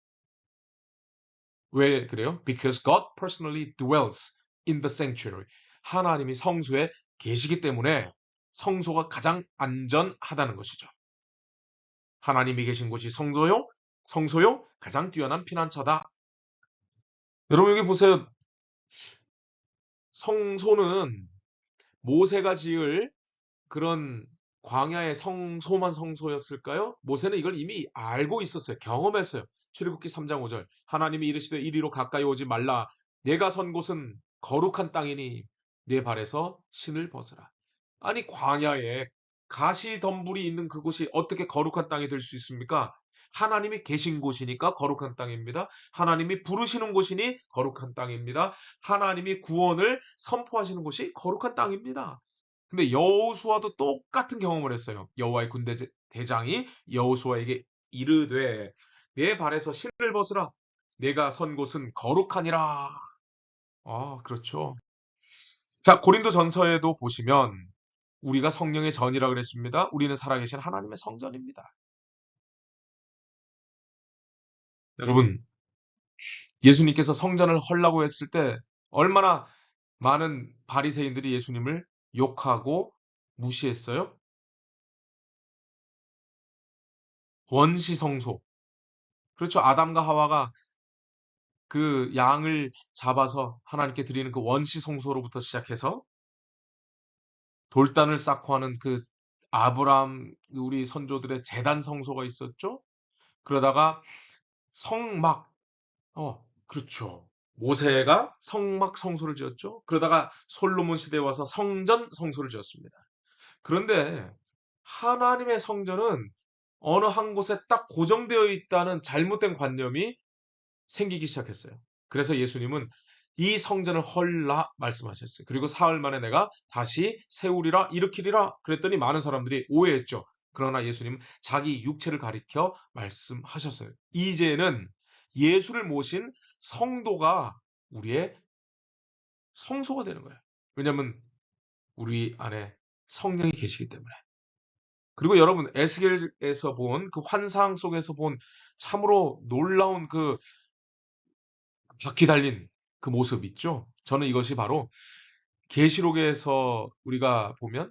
왜 그래요? Because God personally dwells in the sanctuary. 하나님이 성소에 계시기 때문에 성소가 가장 안전하다는 것이죠. 하나님이 계신 곳이 성소요? 가장 뛰어난 피난처다. 여러분 여기 보세요. 성소는 모세가 지을 그런 광야의 성소만 성소였을까요? 모세는 이걸 이미 알고 있었어요. 경험했어요. 출애굽기 3장 5절. 하나님이 이르시되 이리로 가까이 오지 말라. 내가 선 곳은 거룩한 땅이니 내 발에서 신을 벗으라. 아니 광야에 가시덤불이 있는 그곳이 어떻게 거룩한 땅이 될 수 있습니까? 하나님이 계신 곳이니까 거룩한 땅입니다. 하나님이 부르시는 곳이니 거룩한 땅입니다. 하나님이 구원을 선포하시는 곳이 거룩한 땅입니다. 근데 여호수아도 똑같은 경험을 했어요. 여호와의 군대 대장이 여호수아에게 이르되 내 발에서 신을 벗으라. 내가 선 곳은 거룩하니라. 아, 그렇죠. 자, 고린도 전서에도 보시면 우리가 성령의 전이라 그랬습니다. 우리는 살아계신 하나님의 성전입니다. 여러분, 예수님께서 성전을 헐라고 했을 때 얼마나 많은 바리새인들이 예수님을 욕하고 무시했어요? 원시 성소. 그렇죠. 아담과 하와가 그 양을 잡아서 하나님께 드리는 그 원시 성소로부터 시작해서 돌단을 쌓고 하는 그 아브라함 우리 선조들의 제단 성소가 있었죠. 그러다가 성막 그렇죠. 모세가 성막 성소를 지었죠. 그러다가 솔로몬 시대에 와서 성전 성소를 지었습니다. 그런데 하나님의 성전은 어느 한 곳에 딱 고정되어 있다는 잘못된 관념이 생기기 시작했어요. 그래서 예수님은 이 성전을 헐라 말씀하셨어요. 그리고 사흘 만에 내가 다시 세우리라 일으키리라 그랬더니 많은 사람들이 오해했죠. 그러나 예수님은 자기 육체를 가리켜 말씀하셨어요. 이제는 예수를 모신 성도가 우리의 성소가 되는 거예요. 왜냐하면 우리 안에 성령이 계시기 때문에. 그리고 여러분 에스겔에서 본 그 환상 속에서 본 참으로 놀라운 그 바퀴 달린 그 모습 있죠? 저는 이것이 바로 계시록에서 우리가 보면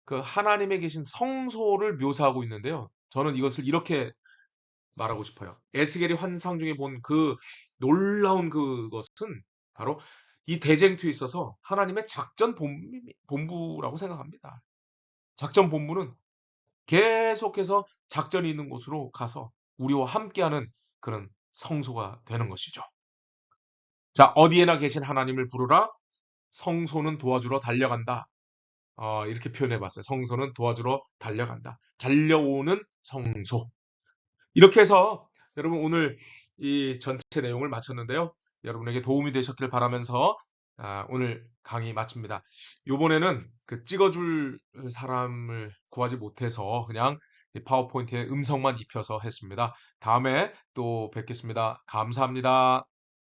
그 하나님에 계신 성소를 묘사하고 있는데요. 저는 이것을 이렇게 말하고 싶어요. 에스겔이 환상 중에 본 그 놀라운 그것은 바로 이 대쟁투에 있어서 하나님의 작전 본부라고 생각합니다. 작전 본부는 계속해서 작전이 있는 곳으로 가서 우리와 함께하는 그런 성소가 되는 것이죠. 자, 어디에나 계신 하나님을 부르라. 성소는 도와주러 달려간다. 이렇게 표현해 봤어요. 성소는 도와주러 달려간다. 달려오는 성소. 이렇게 해서 여러분 오늘 이 전체 내용을 마쳤는데요. 여러분에게 도움이 되셨길 바라면서 오늘 강의 마칩니다. 요번에는 그 찍어줄 사람을 구하지 못해서 그냥 파워포인트에 음성만 입혀서 했습니다. 다음에 또 뵙겠습니다. 감사합니다.